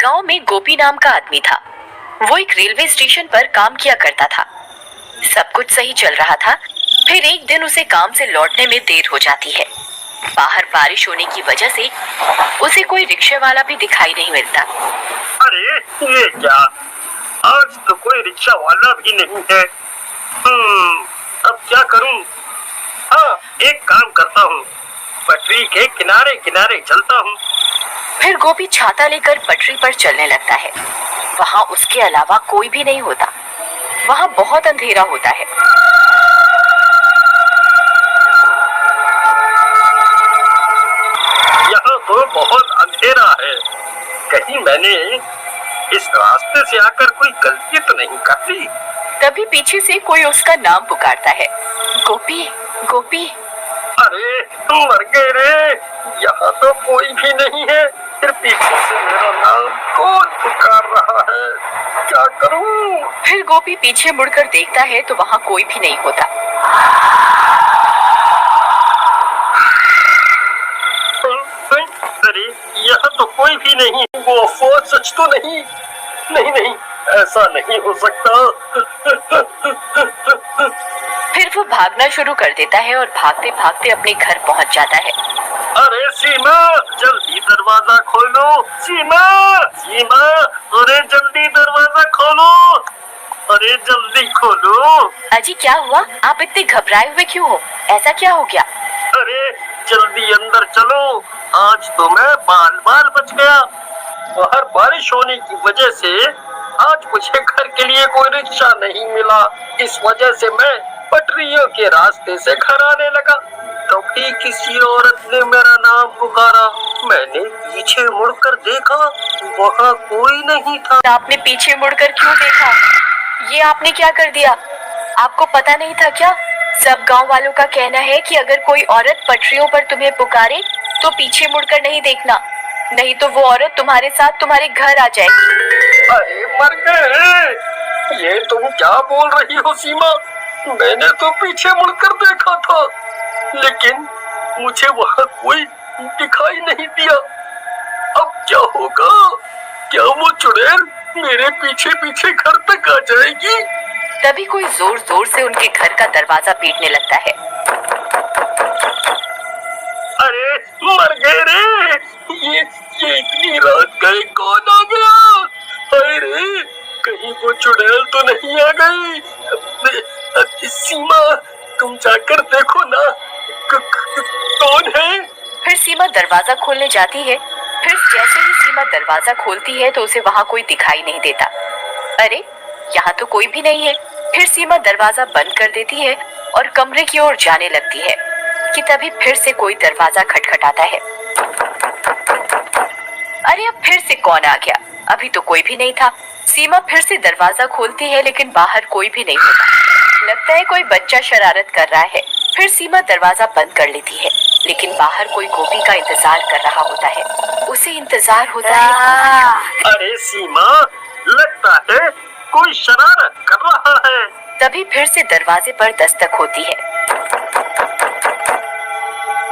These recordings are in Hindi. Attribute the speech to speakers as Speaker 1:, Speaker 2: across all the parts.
Speaker 1: गांव में गोपी नाम का आदमी था। वो एक रेलवे स्टेशन पर काम किया करता था। सब कुछ सही चल रहा था। फिर एक दिन उसे काम से लौटने में देर हो जाती है। बाहर बारिश होने की वजह से उसे कोई रिक्शे वाला भी दिखाई नहीं मिलता।
Speaker 2: अरे ये क्या, आज तो कोई रिक्शा वाला भी नहीं है। अब क्या करूं? हाँ, एक काम करता हूँ, पटरी के किनारे किनारे चलता हूँ।
Speaker 1: फिर गोपी छाता लेकर पटरी पर चलने लगता है। वहाँ उसके अलावा कोई भी नहीं होता। वहाँ बहुत अंधेरा होता है।
Speaker 2: यहाँ तो बहुत अंधेरा है। कहीं मैंने इस रास्ते से आकर कोई गलती तो नहीं कर दी?
Speaker 1: तभी पीछे से कोई उसका नाम पुकारता है, गोपी गोपी।
Speaker 2: अरे मर गए रे, यहाँ तो कोई भी नहीं है। फिर पीछे से मेरा नाम कौन पुकार रहा है? क्या करूं?
Speaker 1: फिर गोपी पीछे मुड़कर देखता है तो वहाँ कोई भी नहीं होता।
Speaker 2: अरे यहाँ तो कोई भी नहीं। वो अफवाह सच तो नहीं? नहीं नहीं, ऐसा नहीं हो सकता।
Speaker 1: फिर वो भागना शुरू कर देता है और भागते भागते अपने घर पहुँच जाता है।
Speaker 2: अरे सीमा, जल्दी दरवाजा खोलो। सीमा सीमा, अरे जल्दी दरवाजा खोलो। अरे जल्दी खोलो।
Speaker 1: अजी क्या हुआ? आप इतने घबराए हुए क्यों हो? ऐसा क्या हो गया?
Speaker 2: अरे जल्दी अंदर चलो, आज तो मैं बाल बाल बच गया। बाहर बारिश होने की वजह से आज मुझे घर के लिए कोई रिक्शा नहीं मिला। इस वजह से मैं पटरियों के रास्ते से घर आने लगा। तभी किसी औरत ने मेरा नाम पुकारा। मैंने पीछे मुड़कर देखा, वहाँ कोई नहीं था।
Speaker 1: आपने पीछे मुड़कर क्यों देखा? ये आपने क्या कर दिया? आपको पता नहीं था क्या? सब गांव वालों का कहना है कि अगर कोई औरत पटरियों पर तुम्हें पुकारे तो पीछे मुड़कर नहीं देखना, नहीं तो वो औरत तुम्हारे साथ तुम्हारे घर आ जाएगी।
Speaker 2: अरे मर गए, ये तुम क्या बोल रही हो सीमा? मैंने तो पीछे मुड़कर देखा था, लेकिन मुझे वहाँ कोई दिखाई नहीं दिया। अब क्या होगा? क्या वो चुड़ैल मेरे पीछे पीछे घर तक आ जाएगी?
Speaker 1: तभी कोई जोर जोर से उनके घर का दरवाजा पीटने लगता है।
Speaker 2: अरे मर गए रे, ये इतनी रात गए कौन आ गया? अरे कहीं वो चुड़ैल तो नहीं आ गई? सीमा, तुम जाकर देखो ना, कौन है?
Speaker 1: फिर सीमा दरवाजा खोलने जाती है। फिर जैसे ही सीमा दरवाजा खोलती है तो उसे वहाँ कोई दिखाई नहीं देता। अरे यहाँ तो कोई भी नहीं है। फिर सीमा दरवाजा बंद कर देती है और कमरे की ओर जाने लगती है कि तभी फिर से कोई दरवाजा खटखटाता है। अरे अब फिर से कौन आ गया? अभी तो कोई भी नहीं था। सीमा फिर से दरवाजा खोलती है लेकिन बाहर कोई भी नहीं होता। लगता है कोई बच्चा शरारत कर रहा है। फिर सीमा दरवाजा बंद कर लेती है, लेकिन बाहर कोई गोपी का इंतजार कर रहा होता है। उसे इंतजार होता है।
Speaker 2: अरे सीमा, लगता है कोई शरारत कर रहा है।
Speaker 1: तभी फिर से दरवाजे पर दस्तक होती है।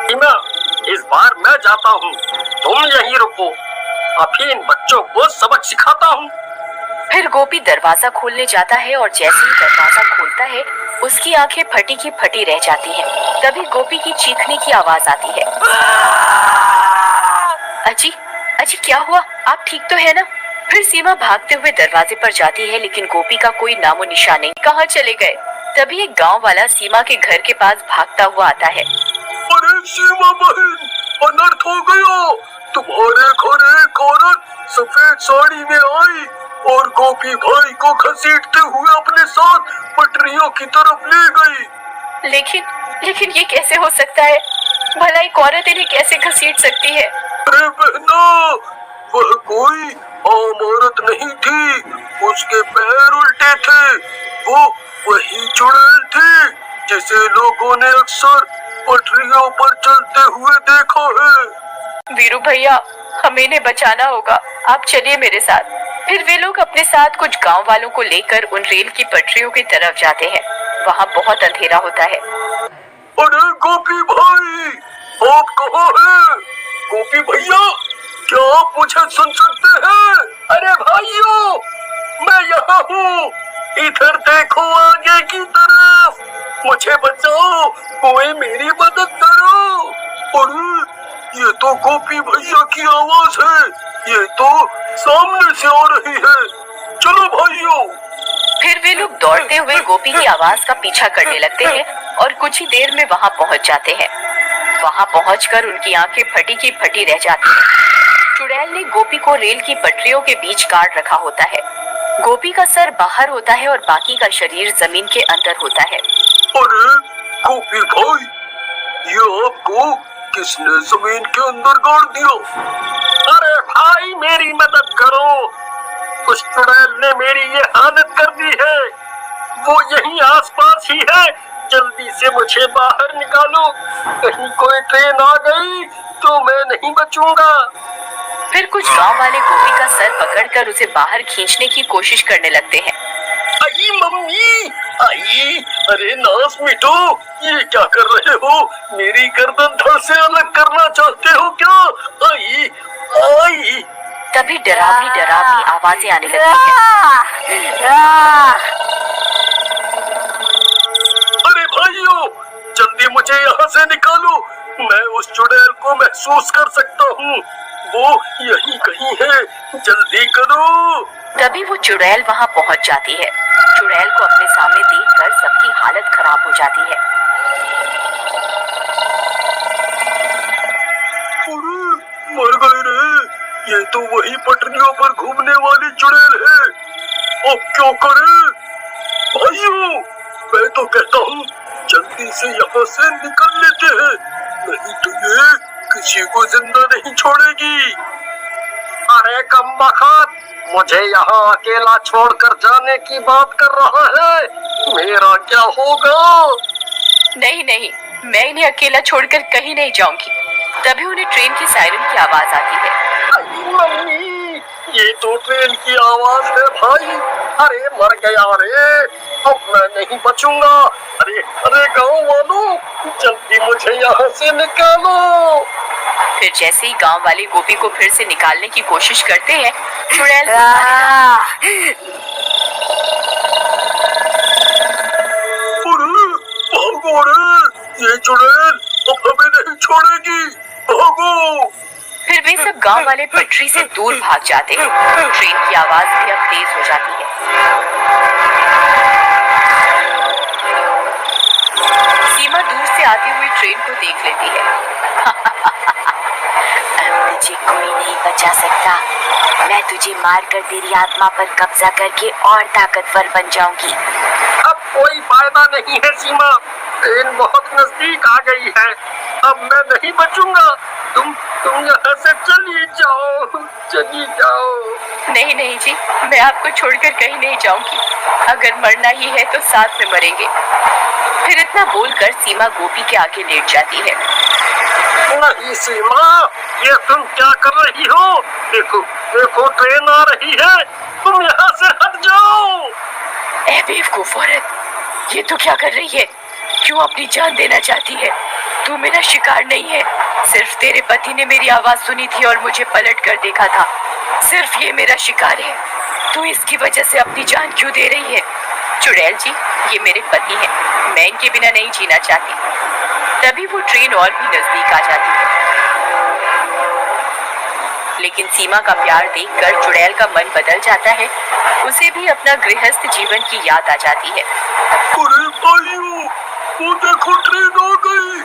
Speaker 2: सीमा, इस बार मैं जाता हूँ, तुम यहीं रुको। अभी इन बच्चों को सबक सिखाता हूँ।
Speaker 1: फिर गोपी दरवाजा खोलने जाता है और जैसे ही दरवाजा खोलता है उसकी आंखें फटी की फटी रह जाती हैं। तभी गोपी की चीखने की आवाज आती है। अजी अजी क्या हुआ? आप ठीक तो है ना? फिर सीमा भागते हुए दरवाजे पर जाती है, लेकिन गोपी का कोई नामो निशान नहीं। कहाँ चले गए? तभी एक गांव वाला सीमा के घर के पास भागता हुआ आता है।
Speaker 2: अरे सीमा बहन, अनर्थ हो गया। तुम्हारे घर एक औरत सफेद साड़ी में आई और गोपी भाई को घसीटते हुए अपने साथ पटरियों की तरफ ले गई।
Speaker 1: लेकिन ये कैसे हो सकता है? भला एक औरत इन्हें कैसे घसीट सकती है?
Speaker 2: अरे बहना, वह कोई आम औरत नहीं थी। उसके पैर उल्टे थे। वो वही चुड़ैल थी जिसे लोगों ने अक्सर पटरियों पर चलते हुए देखा है।
Speaker 1: वीरू भैया, हमें इन्हें बचाना होगा। आप चलिए मेरे साथ। फिर वे लोग अपने साथ कुछ गांव वालों को लेकर उन रेल की पटरियों की तरफ जाते हैं। वहाँ बहुत अंधेरा होता है।
Speaker 2: अरे गोपी भाई, आप कहाँ हैं? गोपी भैया, क्या आप मुझे सुन सकते हैं? की तरफ। मुझे बचाओ, कोई मेरी मदद करो। अरे ये तो गोपी भैया की आवाज है, ये तो सामने से आ रही है। चलो भाइयों।
Speaker 1: फिर वे लोग दौड़ते हुए गोपी की आवाज का पीछा करने लगते हैं और कुछ ही देर में वहां पहुंच जाते हैं। वहां पहुंचकर उनकी आंखें फटी की फटी रह जाती हैं। चुड़ैल ने गोपी को रेल की पटरियों के बीच काट रखा होता है। गोपी का सर बाहर होता है और बाकी का शरीर जमीन के अंदर होता है।
Speaker 2: अरे गोपी भाई, ये आपको किसने जमीन के अंदर गाड़ दिया? अरे भाई मेरी मदद करो, उस चुड़ैल ने मेरी ये हालत कर दी है। वो यहीं आसपास ही है, जल्दी से मुझे बाहर निकालो। कहीं कोई ट्रेन आ गई तो मैं नहीं बचूंगा।
Speaker 1: फिर कुछ गांव वाले गोपी का सर पकड़कर उसे बाहर खींचने की कोशिश करने लगते हैं।
Speaker 2: आई मम्मी, आई। अरे नास मिटो, ये क्या कर रहे हो? मेरी गर्दन धड़ से अलग करना चाहते हो क्या? आई आई।
Speaker 1: तभी डरावनी आवाजें आने लगती हैं।
Speaker 2: अरे भाइयों, जल्दी मुझे यहाँ से निकालो। मैं उस चुड़ैल को महसूस कर सकता हूँ, वो यहीं कहीं है। जल्दी करो।
Speaker 1: तभी वो चुड़ैल वहां पहुंच जाती है। चुड़ैल को अपने सामने देखकर सबकी हालत खराब हो जाती है।
Speaker 2: अरे मर गए रे, ये तो वही पटरियों पर घूमने वाली चुड़ैल है। अब क्या करें? भाइयों, मैं तो कहता हूँ जल्दी से यहाँ से निकल लेते हैं, नहीं तो ये किसी को जिंदा नहीं छोड़ेगी। अरे कमबख्त, मुझे यहाँ अकेला छोड़कर जाने की बात कर रहा है। मेरा क्या होगा?
Speaker 1: नहीं नहीं, मैं इन्हें अकेला छोड़कर कहीं नहीं जाऊंगी। तभी उन्हें ट्रेन की सायरन की आवाज आती है।
Speaker 2: मम्मी, ये तो ट्रेन की आवाज है भाई। अरे मर गया रे, अब मैं नहीं बचूंगा। अरे अरे गाँव वालों, जल्दी मुझे यहाँ से निकालो।
Speaker 1: फिर जैसे ही गांव वाले गोपी को फिर से निकालने की कोशिश करते हैं, चुड़ैल
Speaker 2: भागो रे, ये चुड़ैल अब हमें नहीं छोड़ेगी। भागो।
Speaker 1: फिर वे सब गांव वाले पटरी से दूर भाग जाते हैं। ट्रेन की आवाज भी अब तेज हो जाती है। सीमा दूर से आती हुई ट्रेन को देख लेती है। अब तुझे कोई नहीं बचा सकता। मैं तुझे मारकर तेरी आत्मा पर कब्जा करके और ताकतवर बन जाऊंगी।
Speaker 2: अब कोई फायदा नहीं है सीमा, ट्रेन बहुत नजदीक आ गई है। अब मैं नहीं बचूंगा। तुम यहाँ से चली जाओ।
Speaker 1: नहीं नहीं जी, मैं आपको छोड़कर कहीं नहीं जाऊंगी। अगर मरना ही है तो साथ में मरेंगे। फिर इतना बोलकर सीमा गोपी के आगे लेट जाती है।
Speaker 2: नहीं सीमा, ये तुम क्या कर रही हो? देखो देखो, ट्रेन आ रही है, तुम यहाँ से हट जाओ।
Speaker 1: ए बेवकूफ औरत, ये तू क्या कर रही है? क्यों अपनी जान देना चाहती है? तू मेरा शिकार नहीं है। सिर्फ तेरे पति ने मेरी आवाज सुनी थी और मुझे पलट कर देखा था। सिर्फ ये मेरा शिकार है। तू इसकी वजह से अपनी जान क्यों दे रही है? चुड़ैल जी, ये मेरे पति हैं। मैं इनके बिना नहीं जीना चाहती। तभी वो ट्रेन और भी नजदीक आ जाती है। लेकिन सीमा का प्यार देखकर चुड़ैल का मन बदल जाता है। उसे भी अपना गृहस्थ जीवन की याद आ जाती है।
Speaker 2: अरे भाइयों, वो देखो ट्रेन आ गई।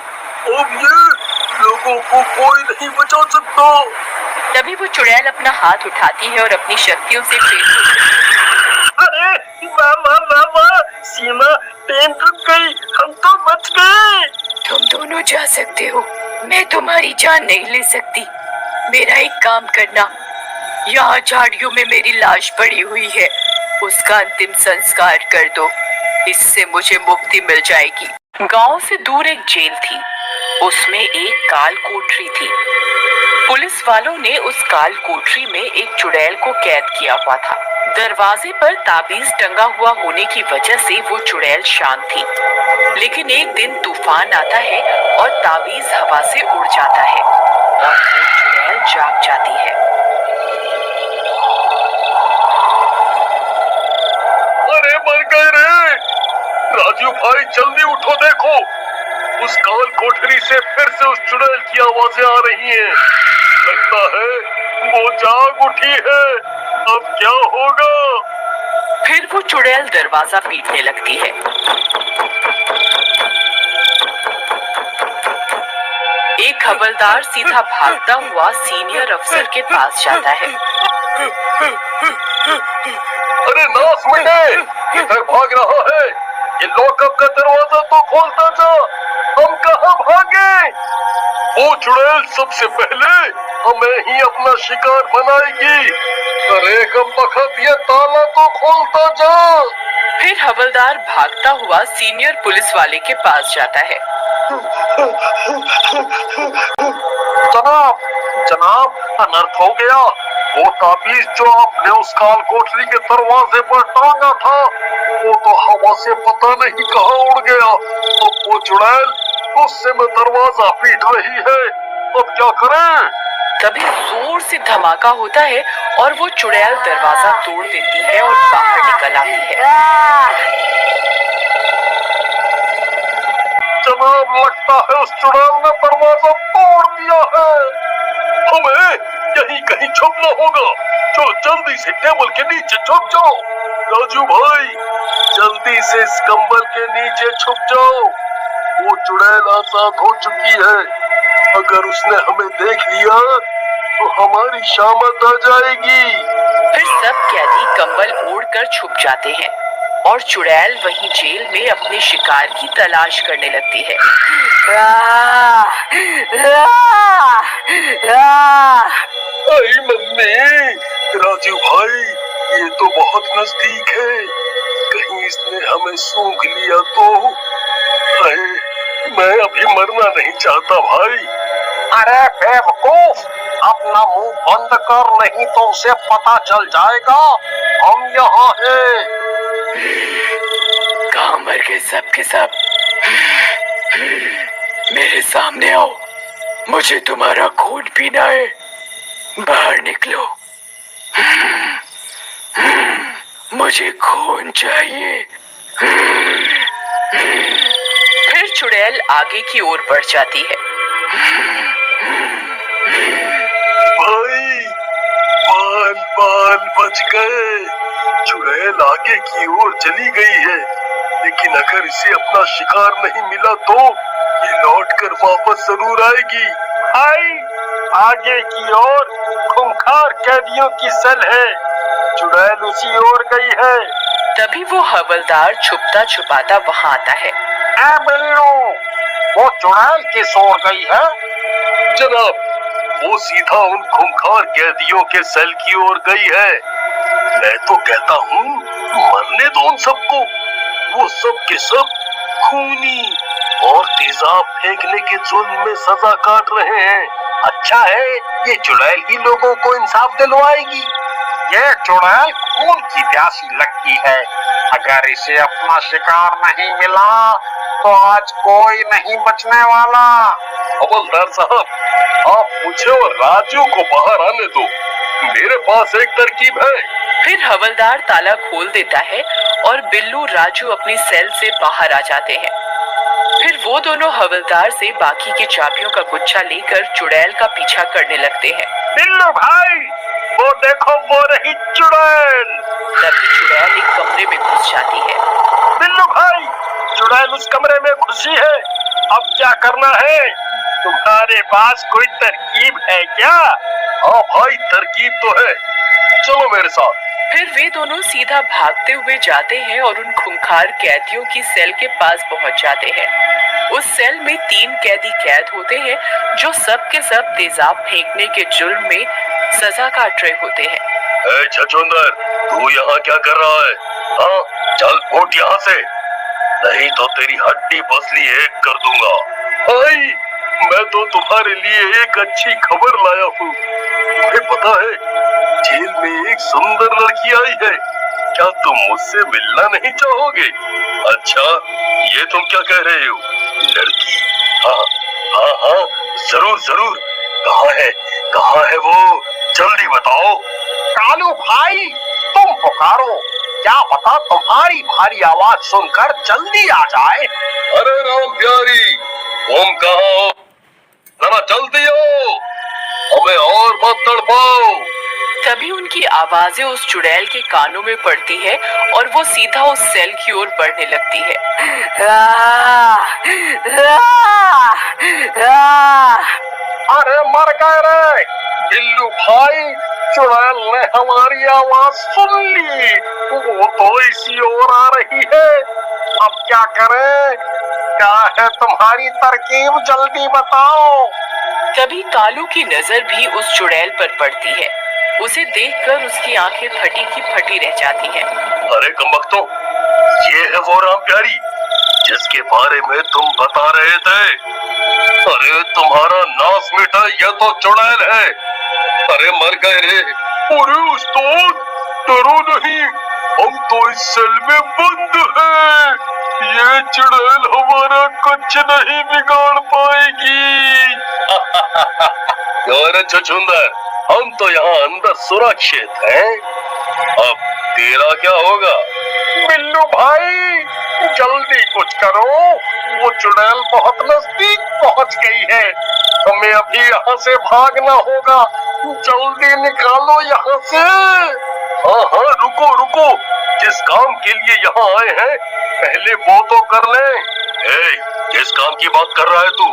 Speaker 2: अब ये लोगों को कोई नहीं बचा सकता।
Speaker 1: तभी वो चुड़ैल अपना हाथ उठाती है और अपनी शक्तियों से ट्रेन को...
Speaker 2: अरे वाह, सीमा, ट्रेन रुक गई, हम तो बच गए।
Speaker 1: तुम दोनों जा सकते हो, मैं तुम्हारी जान नहीं ले सकती। मेरा एक काम करना, यहाँ झाड़ियों में मेरी लाश पड़ी हुई है, उसका अंतिम संस्कार कर दो। इससे मुझे मुक्ति मिल जाएगी। गांव से दूर एक जेल थी, उसमें एक काल कोठरी थी। पुलिस वालों ने उस काल कोठरी में एक चुड़ैल को कैद किया हुआ था। दरवाजे पर ताबीज टंगा हुआ होने की वजह से वो चुड़ैल शांत थी। लेकिन एक दिन तूफान आता है और ताबीज हवा से उड़ जाता है और वो चुड़ैल जाग जाती है।
Speaker 2: अरे मर गए रे,
Speaker 3: राजू भाई जल्दी उठो, देखो उस काल कोठरी से फिर से उस चुड़ैल की आवाजें आ रही हैं। लगता है वो जाग उठी है। अब क्या होगा?
Speaker 1: फिर वो चुड़ैल दरवाजा पीटने लगती है। एक हवलदार सीधा भागता हुआ सीनियर अफसर के पास जाता है।
Speaker 3: अरे नास मिटे, किधर भाग रहा है? ये लॉकअप का दरवाजा तो खोलता जा, हम कहाँ भागे? वो चुड़ैल सबसे पहले हमें ही अपना शिकार बनाएगी। अरे कम बखत ये ताला तो खोलता जा।
Speaker 1: फिर हवलदार भागता हुआ सीनियर पुलिस वाले के पास जाता है।
Speaker 3: जनाब, जनाब, अनर्थ हो गया। वो ताबीज जो आपने उस काल कोठरी के दरवाजे पर टांगा था, वो तो हवा से पता नहीं कहाँ उड़ गया। अब वो चुड़ैल गुस्से में दरवाजा पीट रही है। अब क्या करें?
Speaker 1: तभी जोर से धमाका होता है और वो चुड़ैल दरवाजा तोड़ देती है और बाहर निकल आती है।
Speaker 3: जनाब, लगता है उस चुड़ैल ने दरवाजा तोड़ दिया है। हमें यहीं कहीं छुपना होगा। जो जल्दी से टेबल के नीचे छुप जाओ। राजू भाई, जल्दी से इस कंबल के नीचे छुप जाओ। वो चुड़ैल आजाद हो चुकी है। अगर उसने हमें देख लिया तो हमारी शामत आ जाएगी।
Speaker 1: फिर सब कैदी कंबल ओढ़कर छुप जाते हैं और चुड़ैल वहीं जेल में अपने शिकार की तलाश करने लगती है।
Speaker 3: आई मम्मी, राजू भाई, ये तो बहुत नजदीक है। कहीं इसने हमें सूंघ लिया तो? अरे, मैं अभी मरना नहीं चाहता भाई।
Speaker 2: अरे बेवकूफ, अपना मुंह बंद कर, नहीं तो उसे पता चल जाएगा हम यहाँ हैं।
Speaker 1: कहाँ मर गए सब के सब? मेरे सामने आओ, मुझे तुम्हारा खून पीना है। बाहर निकलो, मुझे खून चाहिए। फिर चुड़ैल आगे की ओर बढ़ जाती है।
Speaker 3: भाई, बाल बाल बच गए। चुड़ैल आगे की ओर चली गई है, लेकिन अगर इसे अपना शिकार नहीं मिला तो ये लौटकर वापस जरूर आएगी।
Speaker 2: भाई, आगे की ओर खूंखार कैदियों की सेल है। चुड़ैल उसी ओर गई है।
Speaker 1: तभी वो हवलदार छुपता छुपाता वहां आता है।
Speaker 2: ए बिल्लू, वो चुड़ैल किस ओर गई है?
Speaker 3: जनाब, वो सीधा उन खूंखार कैदियों के सेल की ओर गई है। मैं तो कहता हूँ मरने दो उन सबको। वो सब के सब खूनी और तेजाब फेंकने के जुर्म में सजा काट रहे हैं। अच्छा है, ये चुड़ैल ही लोगों को इंसाफ दिलवाएगी।
Speaker 2: ये चुड़ैल खून की प्यासी लगती है। अगर इसे अपना शिकार नहीं मिला तो आज कोई नहीं बचने वाला।
Speaker 3: हवलदार साहब, आप मुझे और राजू को बाहर आने दो। मेरे पास एक तरकीब है।
Speaker 1: फिर हवलदार ताला खोल देता है और बिल्लू राजू अपनी सेल से बाहर आ जाते हैं। फिर वो दोनों हवलदार से बाकी की चाबियों का गुच्छा लेकर चुड़ैल का पीछा करने लगते हैं।
Speaker 2: बिल्लू भाई, वो देखो, वो रही चुड़ैल।
Speaker 1: तभी चुड़ैल एक कमरे में घुस जाती है।
Speaker 2: बिल्लू भाई, चुड़ैल उस कमरे में घुसी है। अब क्या करना है? तुम्हारे पास कोई तरकीब है क्या?
Speaker 3: हाँ भाई, तरकीब तो है। चलो मेरे साथ।
Speaker 1: फिर वे दोनों सीधा भागते हुए जाते हैं और उन खूंखार कैदियों की सेल के पास पहुंच जाते हैं। उस सेल में 3 कैदी कैद होते हैं जो सब के सब तेजाब फेंकने के जुर्म में सजा काट रहे होते हैं।
Speaker 3: ए छछूंदर, तू यहाँ क्या कर रहा है? हाँ, चल फुट यहाँ से, नहीं तो तेरी हड्डी पसली एक कर दूंगा। भाई, मैं तो तुम्हारे लिए एक अच्छी खबर लाया हूँ। तुम्हें पता है, जेल में एक सुंदर लड़की आई है। क्या तुम मुझसे मिलना नहीं चाहोगे? अच्छा, ये तुम क्या कह रहे हो? लड़की? हाँ हाँ हाँ, जरूर जरूर। कहाँ है वो? जल्दी बताओ।
Speaker 2: कालू भाई, तुम पुकारो, क्या पता तुम्हारी भारी आवाज सुनकर जल्दी आ जाए।
Speaker 3: अरे राम प्यारी, तुम कहाँ हो? जरा जल्दी हो, हमें और मत तड़पाओ।
Speaker 1: तभी उनकी आवाजें उस चुड़ैल के कानों में पड़ती है और वो सीधा उस सेल की ओर बढ़ने लगती है।
Speaker 2: अरे मर गए रे बिल्लू भाई, चुड़ैल ने हमारी आवाज सुन ली, वो तो इसी ओर आ रही है। अब क्या करें? क्या है तुम्हारी तरकीब, जल्दी बताओ।
Speaker 1: तभी कालू की नजर भी उस चुड़ैल पर पड़ती है। उसे देखकर उसकी आंखें फटी की फटी रह जाती हैं।
Speaker 3: अरे कमबख्तों, ये है वो राम प्यारी जिसके बारे में तुम बता रहे थे। अरे तुम्हारा नाश मिटा, यह तो चुड़ैल है। अरे मर गए रे। अरे उस्ताद, डरो नहीं, हम तो इस सेल में बंद हैं। ये चुड़ैल हमारा कुछ नहीं बिगाड़ पाएगी। अरे छछूंदर, हम तो यहाँ अंदर सुरक्षित हैं। अब तेरा क्या होगा?
Speaker 2: बिल्लू भाई जल्दी कुछ करो, वो चुड़ैल बहुत नजदीक पहुंच गई है। हमें अभी यहाँ से भागना होगा, जल्दी निकालो यहाँ से।
Speaker 3: हाँ हाँ, रुको रुको, जिस काम के लिए यहाँ आए हैं पहले वो तो कर लें। ए, किस काम की बात कर रहा है तू?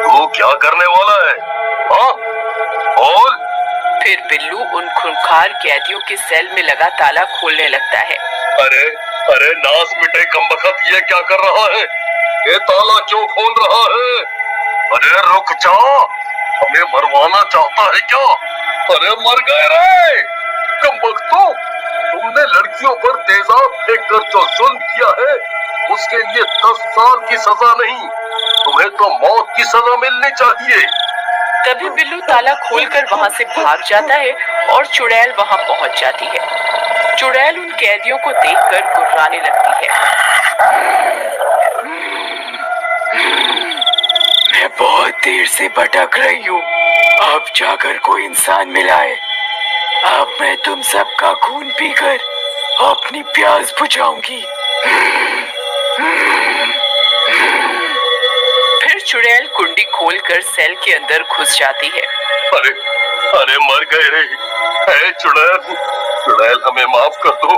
Speaker 3: तू क्या करने वाला है? हाँ बोल।
Speaker 1: फिर बिल्लू उन खूंखार कैदियों के सेल में लगा ताला खोलने लगता है।
Speaker 3: अरे अरे नास मिटे कमबख्त, ये क्या कर रहा है? ये ताला क्यों खोल रहा है? अरे रुक जा, हमें मरवाना चाहता है क्या? अरे मर गए रे कमबख्तों, तुमने लड़कियों पर तेजाब फेंक कर जो जुल्म किया है उसके लिए 10 साल की सजा नहीं, तुम्हें तो मौत की सजा मिलनी चाहिए।
Speaker 1: तभी बिल्लू ताला खोलकर वहां से भाग जाता है और चुड़ैल वहां पहुंच जाती है। चुड़ैल उन कैदियों को देखकर गुर्राने लगती है। मैं बहुत देर से भटक रही हूँ, अब जाकर कोई इंसान मिला है। अब मैं तुम सबका खून पीकर अपनी प्यास बुझाऊंगी। फिर चुड़ैल कुंडी खोलकर सेल के अंदर घुस जाती है।
Speaker 3: अरे अरे मर गए रे। ऐ चुड़ैल, चुड़ैल हमें माफ कर दो।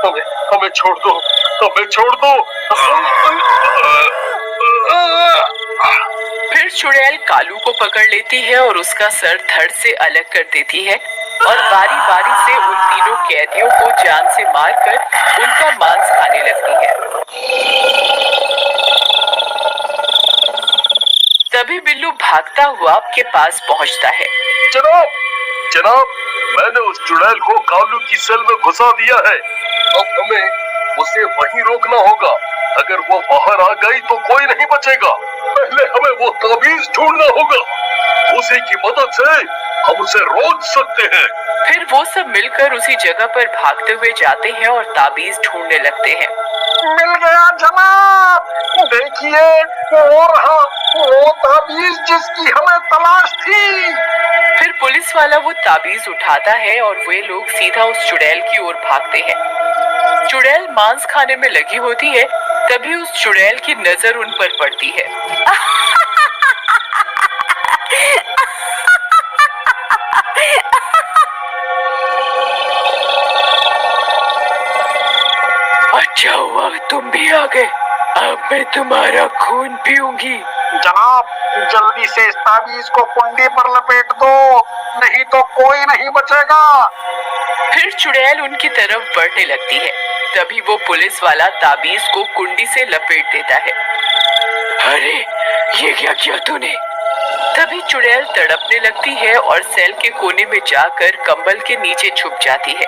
Speaker 3: हमें हमें छोड़ दो, हमें छोड़ दो।
Speaker 1: फिर चुड़ैल कालू को पकड़ लेती है और उसका सर धड़ से अलग कर देती है और बारी बारी से उन तीनों कैदियों को जान से मारकर उनका मांस खाने लगती है। तभी बिल्लू भागता हुआ आपके पास पहुंचता है।
Speaker 3: जनाब जनाब, मैंने उस चुड़ैल को कालू की सेल में घुसा दिया है। अब हमें उसे वहीं रोकना होगा। अगर वो बाहर आ गई तो कोई नहीं बचेगा। पहले हमें वो ताबीज ढूंढना होगा, उसी की मदद से हम उसे रोक सकते हैं।
Speaker 1: फिर वो सब मिलकर उसी जगह पर भागते हुए जाते हैं और ताबीज ढूंढने लगते हैं।
Speaker 2: मिल गया जनाब, देखिए वो रहा वो ताबीज जिसकी हमें तलाश थी।
Speaker 1: फिर पुलिस वाला वो ताबीज उठाता है और वे लोग सीधा उस चुड़ैल की ओर भागते हैं। चुड़ैल मांस खाने में लगी होती है, तभी उस चुड़ैल की नजर उन पर पड़ती है। अच्छा हुआ तुम भी आ गए, अब मैं तुम्हारा खून पीऊंगी।
Speaker 2: जनाब जल्दी से इस ताबीज को कुंडी पर लपेट दो, नहीं तो कोई नहीं बचेगा।
Speaker 1: फिर चुड़ैल उनकी तरफ बढ़ने लगती है। तभी वो पुलिस वाला ताबीज को कुंडी से लपेट देता है। अरे ये क्या किया तूने? तभी चुड़ैल तड़पने लगती है और सेल के कोने में जाकर कंबल के नीचे छुप जाती है।